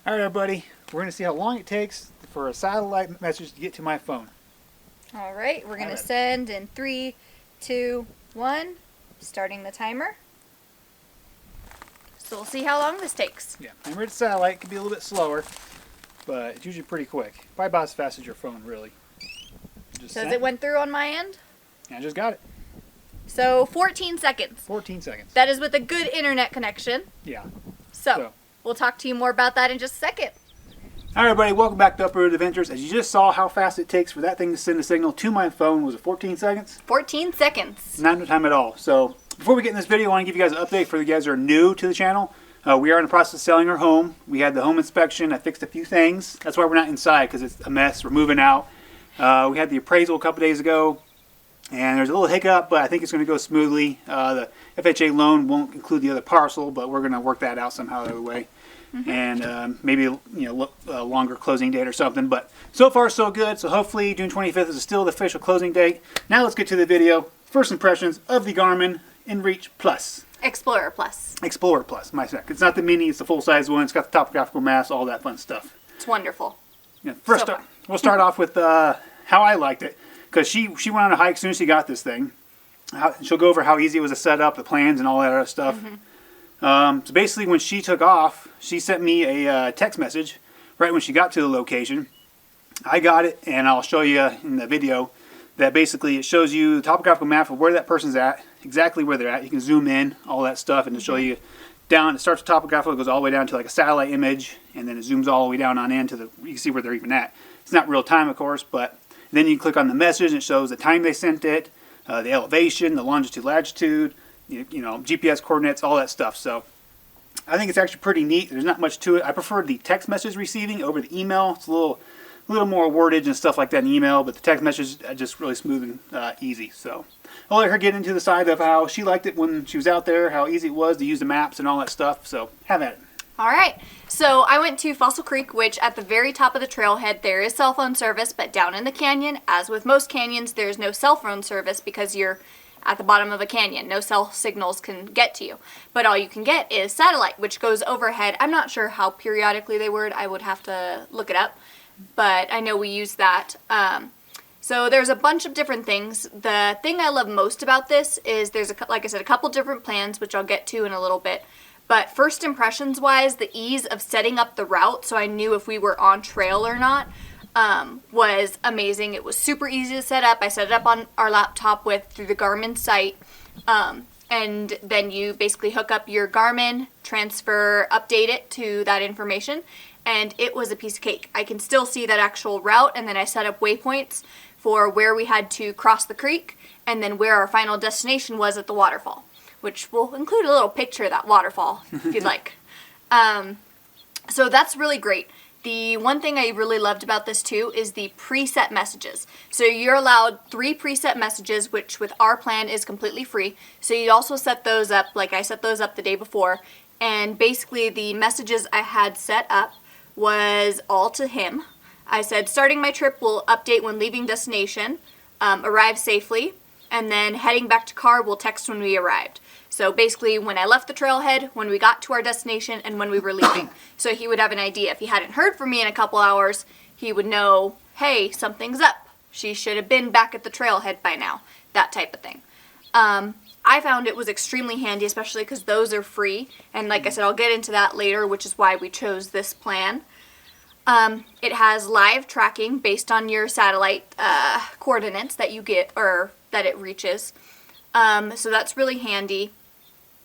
All right, everybody, we're going to see how long it takes for a satellite message to get to my phone. All right, we're going to send in 3, 2, 1, starting the timer. So we'll see how long this takes. Yeah, remember it's satellite, it can be a little bit slower, but it's usually pretty quick. Probably about as fast as your phone, really. Says it went through on my end? I just got it. So 14 seconds. 14 seconds. That is with a good internet connection. Yeah. So we'll talk to you more about that in just a second. All right, everybody, welcome back to Uproad Adventures. As you just saw how fast it takes for that thing to send a signal to my phone. Was it 14 seconds? 14 seconds. Not enough time at all. So before we get in this video, I want to give you guys an update for you guys who are new to the channel. We are in the process of selling our home. We had the home inspection. I fixed a few things. That's why we're not inside, because it's a mess. We're moving out. We had the appraisal a couple days ago, and there's a little hiccup, but I think it's going to go smoothly. The FHA loan won't include the other parcel, but we're going to work that out somehow the other way. And maybe a longer closing date or something. But so far so good. So hopefully June 25th is still the official closing date. Now let's get to the video. First impressions of the Garmin inReach Plus. Explorer Plus. Explorer Plus, my sec. It's not the mini, it's the full-size one. It's got the topographical maps, all that fun stuff. It's wonderful. Yeah, we'll start off with how I liked it. Because she went on a hike as soon as she got this thing. She'll go over how easy it was to set up, the plans and all that other stuff. So basically when she took off, she sent me a text message right when she got to the location. I got it, and I'll show you in the video that basically it shows you the topographical map of where that person's at, exactly where they're at. You can zoom in, all that stuff, and to show you down. It starts with topographical, it goes all the way down to like a satellite image, and then it zooms all the way down on in to you can see where they're even at. It's not real time, of course, but then you click on the message, and it shows the time they sent it, the elevation, the longitude, latitude, you know, GPS coordinates, all that stuff. So I think it's actually pretty neat. There's not much to it. I prefer the text message receiving over the email. It's a little more wordage and stuff like that in email, but the text message is just really smooth and easy. So I'll let her get into the side of how she liked it when she was out there, how easy it was to use the maps and all that stuff. So have at it. All right, so I went to Fossil Creek, which at the very top of the trailhead, there is cell phone service, but down in the canyon, as with most canyons, there's no cell phone service because you're at the bottom of a canyon. No cell signals can get to you, but all you can get is satellite, which goes overhead. I'm not sure how periodically they word. I would have to look it up, but I know we use that. So there's a bunch of different things. The thing I love most about this is there's, like I said, a couple different plans, which I'll get to in a little bit. But first impressions wise, the ease of setting up the route, so I knew if we were on trail or not, was amazing. It was super easy to set up. I set it up on our laptop through the Garmin site. And then you basically hook up your Garmin, transfer, update it to that information, and it was a piece of cake. I can still see that actual route, and then I set up waypoints for where we had to cross the creek, and then where our final destination was at the waterfall, which will include a little picture of that waterfall if you'd like. So that's really great. The one thing I really loved about this too is the preset messages. So you're allowed 3 preset messages, which with our plan is completely free. So you also set those up, like I set those up the day before. And basically the messages I had set up was all to him. I said, starting my trip will update when leaving destination, arrive safely, and then heading back to car will text when we arrived. So basically when I left the trailhead, when we got to our destination, and when we were leaving. So he would have an idea. If he hadn't heard from me in a couple hours, he would know, hey, something's up. She should have been back at the trailhead by now. That type of thing. I found it was extremely handy, especially because those are free. And like I said, I'll get into that later, which is why we chose this plan. It has live tracking based on your satellite coordinates that you get, or that it reaches. So that's really handy.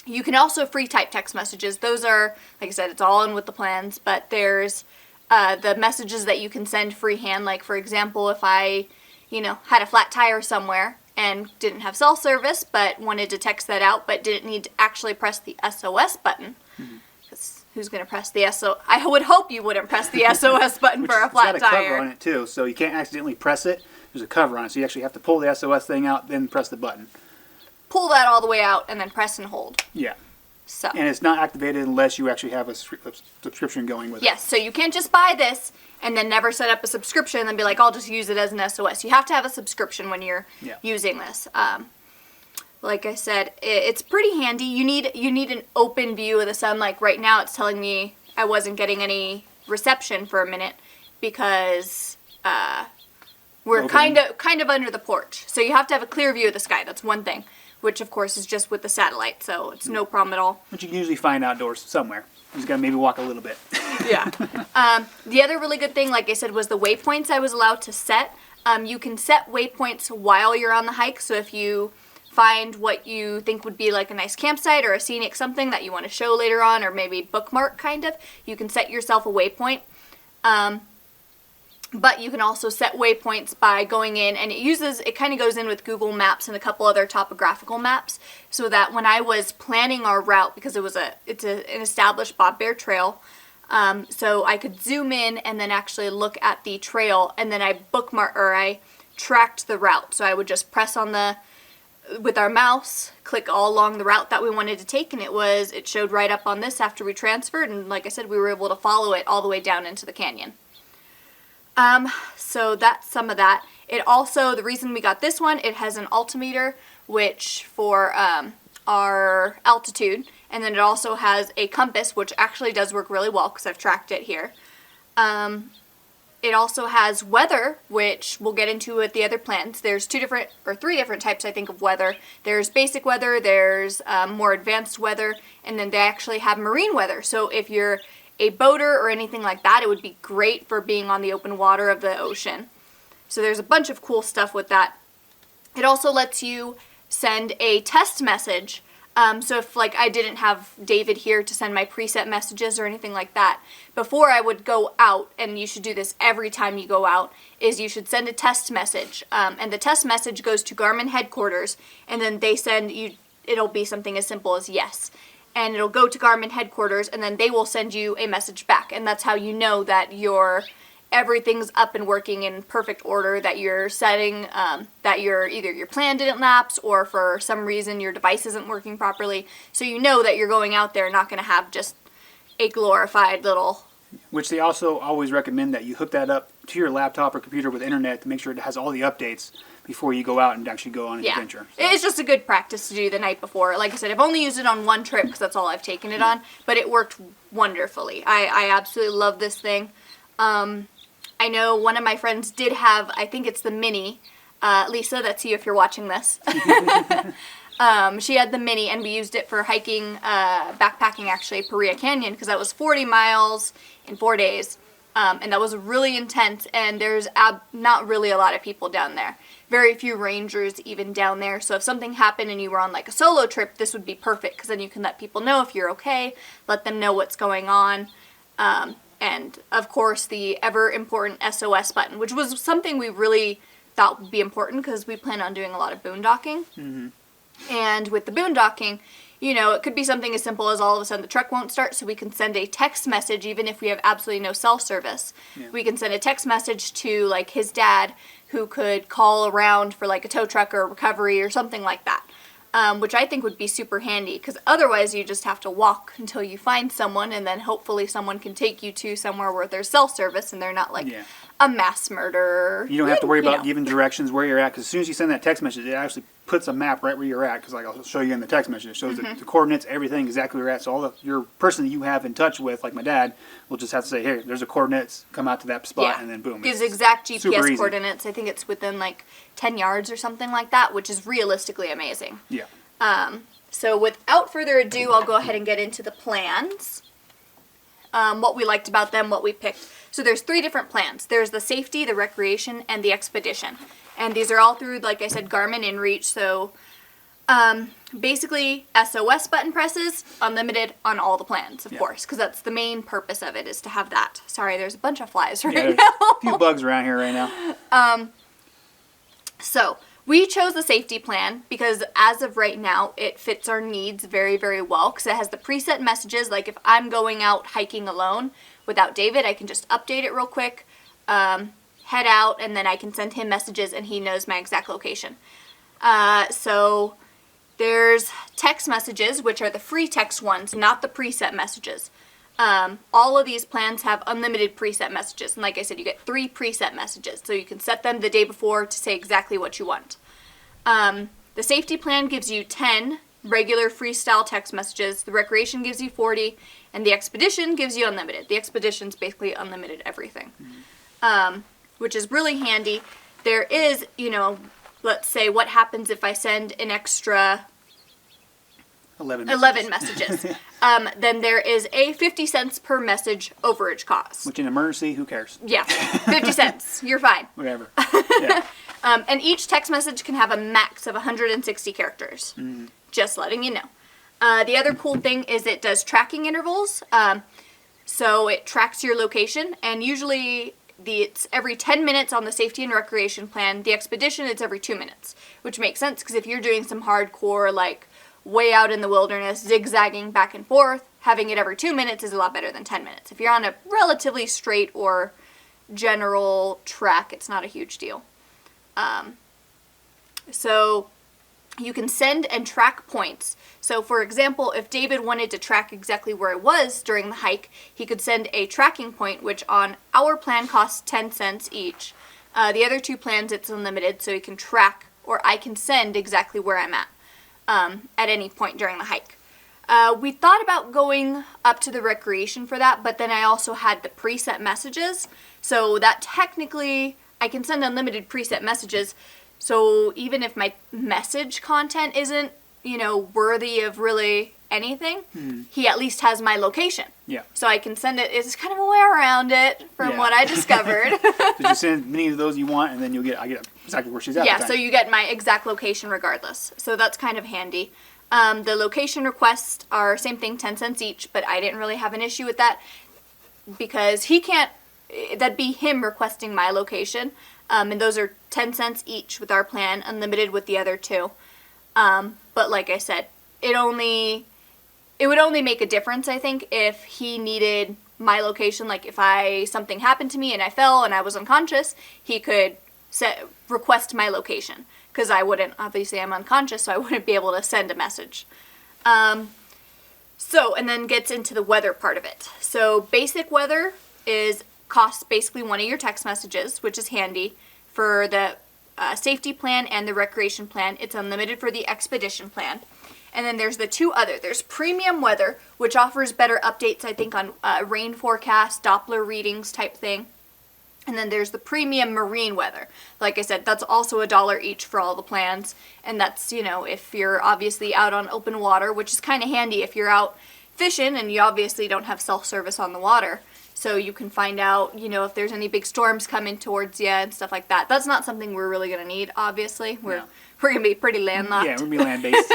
You can also free type text messages. Those are, like I said, it's all in with the plans, but there's the messages that you can send freehand. Like for example, if I, had a flat tire somewhere and didn't have cell service, but wanted to text that out, but didn't need to actually press the SOS button. Because who's going to press the SOS? I would hope you wouldn't press the SOS button for a flat tire. It's got a cover on it too, so you can't accidentally press it. There's a cover on it, so you actually have to pull the SOS thing out, then press the button. Pull that all the way out and then press and hold. Yeah. So. And it's not activated unless you actually have a subscription going with it. Yes, so you can't just buy this and then never set up a subscription and then be like, I'll just use it as an SOS. You have to have a subscription when you're using this. Like I said, it's pretty handy. You need an open view of the sun. Like right now it's telling me I wasn't getting any reception for a minute because we're Open. kind of under the porch. So you have to have a clear view of the sky. That's one thing, which of course is just with the satellite, so it's no problem at all. Which you can usually find outdoors somewhere. You just gotta maybe walk a little bit. Yeah. The other really good thing, like I said, was the waypoints I was allowed to set. You can set waypoints while you're on the hike, so if you find what you think would be like a nice campsite or a scenic something that you want to show later on, or maybe bookmark kind of, you can set yourself a waypoint. But you can also set waypoints by going in, and it kind of goes in with Google Maps and a couple other topographical maps, so that when I was planning our route, because it's an established Bob Bear trail, so I could zoom in and then actually look at the trail, and then I tracked the route. So I would just press with our mouse, click all along the route that we wanted to take, and it showed right up on this after we transferred, and like I said, we were able to follow it all the way down into the canyon. So that's some of that. It also, the reason we got this one, it has an altimeter, which for our altitude, and then it also has a compass, which actually does work really well because I've tracked it here. It also has weather, which we'll get into with the other plans. There's three different types, I think, of weather. There's basic weather, there's more advanced weather, and then they actually have marine weather. So if you're a boater or anything like that, it would be great for being on the open water of the ocean. So there's a bunch of cool stuff with that. It also lets you send a test message. So if I didn't have David here to send my preset messages or anything like that, before I would go out, and you should do this every time you go out, is you should send a test message. And the test message goes to Garmin headquarters, and then they send you, it'll be something as simple as yes. And it'll go to Garmin headquarters, and then they will send you a message back. And that's how you know that everything's up and working in perfect order, that you're setting, that either your plan didn't lapse, or for some reason your device isn't working properly. So you know that you're going out there not going to have just a glorified little... Which they also always recommend that you hook that up to your laptop or computer with internet to make sure it has all the updates before you go out and actually go on an adventure. So. It's just a good practice to do the night before. Like I said, I've only used it on one trip because that's all I've taken it on, but it worked wonderfully. I absolutely love this thing. I know one of my friends did have, I think it's the Mini. Lisa, that's you if you're watching this. She had the Mini, and we used it for hiking, backpacking actually, Paria Canyon, because that was 40 miles in 4 days. And that was really intense, and there's not really a lot of people down there. Very few rangers even down there. So if something happened and you were on a solo trip, this would be perfect, because then you can let people know if you're okay, let them know what's going on. And of course the ever important SOS button, which was something we really thought would be important because we plan on doing a lot of boondocking. Mm-hmm. And with the boondocking, it could be something as simple as all of a sudden the truck won't start, so we can send a text message even if we have absolutely no cell service. Yeah. We can send a text message to his dad, who could call around for a tow truck or recovery or something like that. Which I think would be super handy, because otherwise you just have to walk until you find someone, and then hopefully someone can take you to somewhere where there's cell service and they're not a mass murderer. You don't have to worry about giving directions where you're at, because as soon as you send that text message, it actually puts a map right where you're at, because I'll show you in the text message. It shows the coordinates, everything, exactly where you're at. So your person that you have in touch with, like my dad, will just have to say, hey, there's the coordinates, come out to that spot, and then boom. Gives exact GPS coordinates. I think it's within 10 yards or something like that, which is realistically amazing. Yeah. So without further ado, I'll go ahead and get into the plans. What we liked about them, what we picked. So there's 3 different plans. There's the safety, the recreation, and the expedition. And these are all through, like I said, Garmin inReach. So basically, SOS button presses, unlimited on all the plans, of course, because that's the main purpose of it, is to have that. Sorry, there's a bunch of flies right now. A few bugs around here right now. So we chose the safety plan because as of right now, it fits our needs very, very well, because it has the preset messages. Like if I'm going out hiking alone without David, I can just update it real quick, head out, and then I can send him messages and he knows my exact location. So there's text messages, which are the free text ones, not the preset messages. All of these plans have unlimited preset messages, and like I said, you get 3 preset messages, so you can set them the day before to say exactly what you want. The safety plan gives you 10 regular freestyle text messages, the recreation gives you 40, And the Expedition gives you unlimited. The Expedition's basically unlimited everything, which is really handy. There is, let's say, what happens if I send an extra 11 messages. Then there is a 50 cents per message overage cost. Which in emergency, who cares? Yeah, 50 cents. You're fine. Whatever. Yeah. And each text message can have a max of 160 characters. Just letting you know. The other cool thing is it does tracking intervals. So it tracks your location, and usually it's every 10 minutes on the safety and recreation plan. The Expedition, it's every 2 minutes, which makes sense because if you're doing some hardcore, like way out in the wilderness, zigzagging back and forth, having it every 2 minutes is a lot better than 10 minutes. If you're on a relatively straight or general track, it's not a huge deal. So you can send and track points. So for example, if David wanted to track exactly where it was during the hike, he could send a tracking point, which on our plan costs 10 cents each. The other two plans, it's unlimited, so he can track, or I can send exactly where I'm at any point during the hike. We thought about going up to the recreation for that, but then I also had the preset messages, so that technically I can send unlimited preset messages. So even if my message content isn't, worthy of really anything, he at least has my location. Yeah. So I can send it. It's kind of a way around it from what I discovered. So just send many of those you want, and then I get exactly where she's at. Yeah, so you get my exact location regardless. So that's kind of handy. The location requests are same thing, 10 cents each, but I didn't really have an issue with that because he can't, that'd be him requesting my location. And those are 10 cents each with our plan, unlimited with the other two. But like I said, it would only make a difference, I think, if he needed my location. Like if something happened to me and I fell and I was unconscious, he could request my location. Because I wouldn't, obviously I'm unconscious, so I wouldn't be able to send a message. And then gets into the weather part of it. So basic weather costs basically one of your text messages, which is handy. For the safety plan and the recreation plan, it's unlimited for the Expedition plan. And then there's the two other. There's premium weather, which offers better updates, I think, on rain forecast, Doppler readings type thing. And then there's the premium marine weather. Like I said, that's also $1 each for all the plans. And that's, if you're obviously out on open water, which is kind of handy if you're out fishing and you obviously don't have self-service on the water. So you can find out, if there's any big storms coming towards you and stuff like that. That's not something we're really going to need, obviously. We're going to be pretty landlocked. Yeah, we're going to be land-based.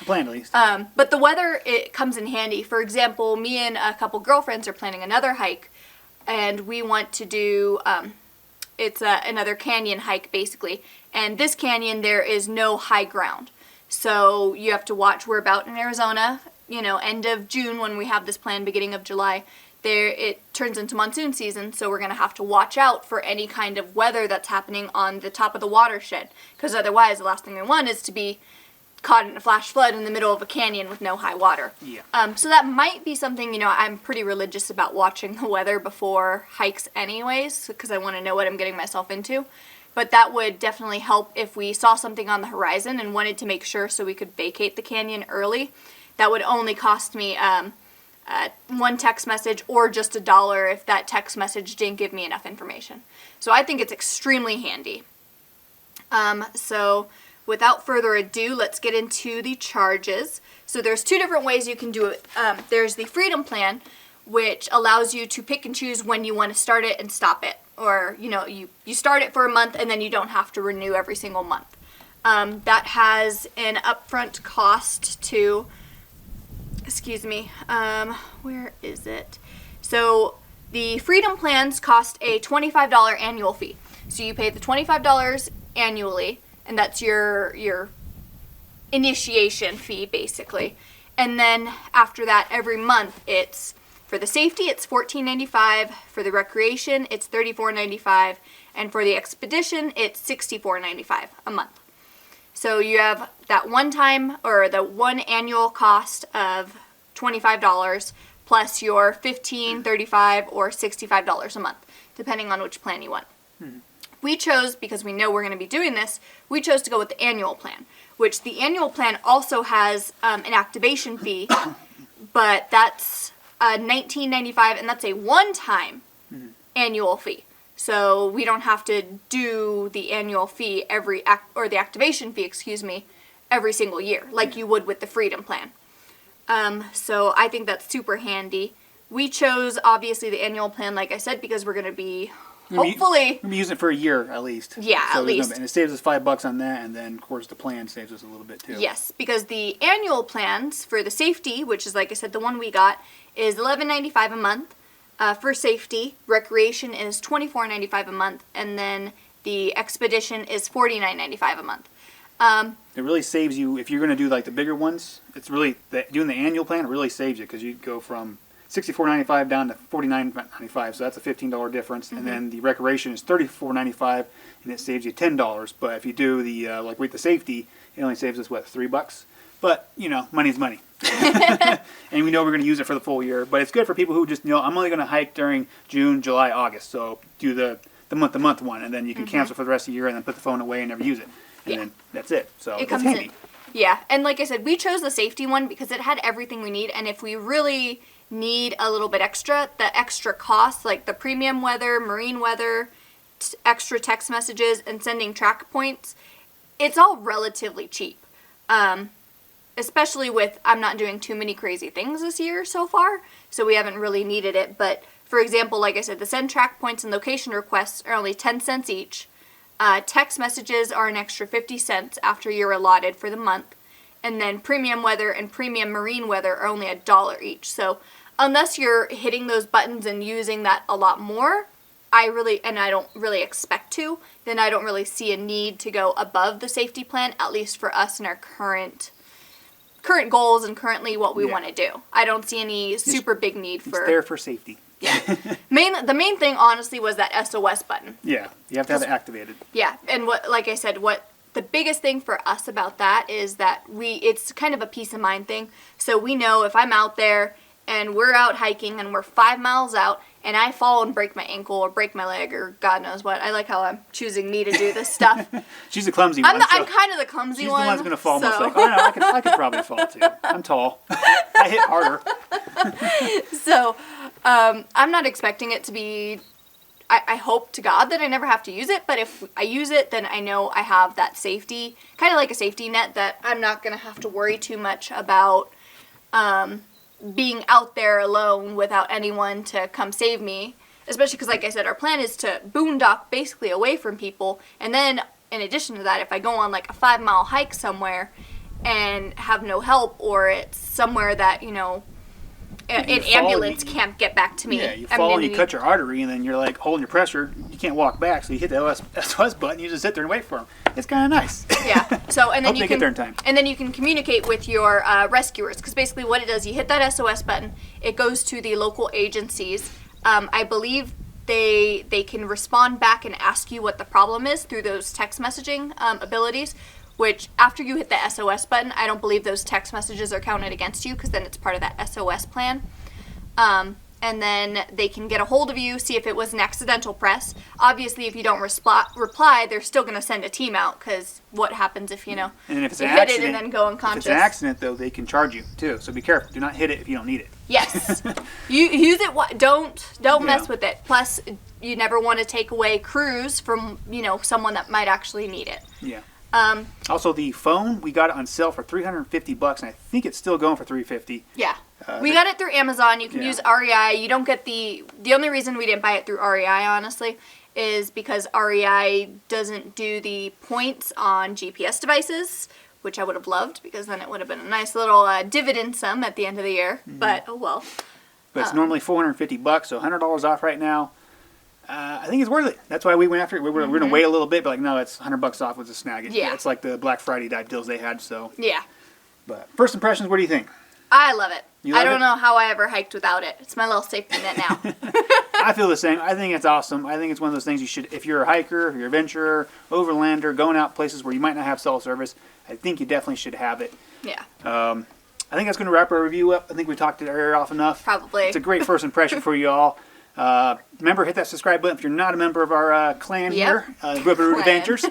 Plan at least. But the weather, it comes in handy. For example, me and a couple girlfriends are planning another hike. And we want to do, it's another canyon hike, basically. And this canyon, there is no high ground. So you have to watch. We're about in Arizona, end of June when we have this plan, beginning of July. It turns into monsoon season, so we're going to have to watch out for any kind of weather that's happening on the top of the watershed. Because otherwise, the last thing we want is to be caught in a flash flood in the middle of a canyon with no high water. Yeah. So that might be something, I'm pretty religious about watching the weather before hikes anyways, because I want to know what I'm getting myself into. But that would definitely help if we saw something on the horizon and wanted to make sure so we could vacate the canyon early. That would only cost me one text message or just $1 if that text message didn't give me enough information. So I think it's extremely handy. So without further ado, let's get into the charges. So there's two different ways you can do it. There's the Freedom Plan, which allows you to pick and choose when you want to start it and stop it. Or, you start it for a month and then you don't have to renew every single month. That has an upfront cost to, where is it? So the Freedom Plans cost a $25 annual fee. So you pay the $25 annually, and that's your initiation fee, basically. And then after that, every month, it's, for the safety, it's $14.95. For the recreation, it's $34.95. And for the Expedition, it's $64.95 a month. So you have that one time, or the one annual cost of $25 plus your $15, $35, or $65 a month, depending on which plan you want. We chose, because we know we're going to be doing this, we chose to go with the annual plan, which the annual plan also has an activation fee, but that's $19.95, and that's a one-time annual fee. So we don't have to do the annual fee the activation fee, every single year, like you would with the Freedom Plan. So I think that's super handy. We chose, obviously, the annual plan, like I said, because we're going to be, hopefully... We'll be using it for a year, at least. Yeah, so at least. And it saves us $5 on that, and then, of course, the plan saves us a little bit, too. Yes, because the annual plans for the safety, which is, like I said, the one we got, is $11.95 a month. For safety, recreation is $24.95 a month, and then the expedition is $49.95 a month. It really saves you, if you're going to do, like, the bigger ones, it's really, doing the annual plan really saves you, because you go from $64.95 down to $49.95, so that's a $15 difference. And then the recreation is $34.95, and it saves you $10. But if you do the like with the safety, it only saves us $3. But money's money, and we know we're going to use it for the full year. But it's good for people who just I'm only going to hike during June, July, August. So do the month one, and then you can cancel for the rest of the year, and then put the phone away and never use it, and then that's it. So it comes handy. in. Yeah, and like I said, we chose the safety one because it had everything we need, and if we really need a little bit extra, the extra costs, like the premium weather, marine weather, extra text messages, and sending track points, it's all relatively cheap. Especially with, I'm not doing too many crazy things this year so far, so we haven't really needed it. But, for example, like I said, the send track points and location requests are only 10 cents each. Text messages are an extra 50 cents after you're allotted for the month. And then premium weather and premium marine weather are only $1 each. So unless you're hitting those buttons and using that a lot more, I don't really expect to, then I don't really see a need to go above the safety plan, at least for us in our current goals and currently what we want to do. I don't see any super big need for... It's there for safety. Yeah. The main thing, honestly, was that SOS button. Yeah, you have to have it activated. Yeah, and like I said, the biggest thing for us about that is that it's kind of a peace of mind thing. So we know if I'm out there and we're out hiking and we're 5 miles out and I fall and break my ankle or break my leg or God knows what. I like how I'm choosing me to do this stuff. She's the clumsy one. I'm kind of the clumsy one. She's the one who's going to fall most likely. I could probably fall too. I'm tall. I hit harder. So I'm not expecting it to be... I hope to God that I never have to use it, but if I use it, then I know I have that safety, kind of like a safety net, that I'm not going to have to worry too much about being out there alone without anyone to come save me, especially because, like I said, our plan is to boondock basically away from people, and then in addition to that, if I go on like a 5-mile hike somewhere and have no help, or it's somewhere that, an ambulance can't get back to me. Yeah, you fall and you cut your artery, and then you're like holding your pressure. You can't walk back, so you hit the SOS button. You just sit there and wait for them. It's kind of nice. Yeah. So and then you can get there in time. And then you can communicate with your rescuers, because basically what it does, you hit that SOS button. It goes to the local agencies. I believe they can respond back and ask you what the problem is through those text messaging abilities. Which, after you hit the SOS button, I don't believe those text messages are counted against you, because then it's part of that SOS plan. And then they can get a hold of you, see if it was an accidental press. Obviously, if you don't reply, they're still going to send a team out, because what happens if, And if it's you an hit accident, it and then go unconscious? If it's an accident, though, they can charge you, too. So be careful. Do not hit it if you don't need it. Yes. You use it. Don't mess with it. Plus, you never want to take away crews from, someone that might actually need it. Yeah. Also, the phone, we got it on sale for $350, and I think it's still going for $350. Yeah. We got it through Amazon. You can use REI. You don't get the only reason we didn't buy it through REI, honestly, is because REI doesn't do the points on GPS devices, which I would have loved, because then it would have been a nice little dividend sum at the end of the year. Mm-hmm. But, oh well. But it's normally $450, so $100 off right now. I think it's worth it. That's why we went after it. We're going to wait a little bit, but no, it's $100 off with a snag it. Yeah. It's like the Black Friday type deals they had, so. Yeah. But first impressions, what do you think? I love it. I don't know how I ever hiked without it. It's my little safety net now. I feel the same. I think it's awesome. I think it's one of those things you should, if you're a hiker, if you're a adventurer, overlander, going out places where you might not have cell service, I think you definitely should have it. Yeah. I think that's going to wrap our review up. I think we talked it off enough. Probably. It's a great first impression for you all. Remember, hit that subscribe button if you're not a member of our clan here, Brotherhood Adventures.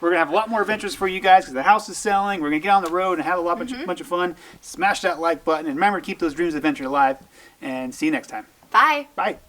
We're going to have a lot more adventures for you guys because the house is selling. We're going to get on the road and have a bunch of fun. Smash that like button. And remember to keep those dreams of adventure alive. And see you next time. Bye. Bye.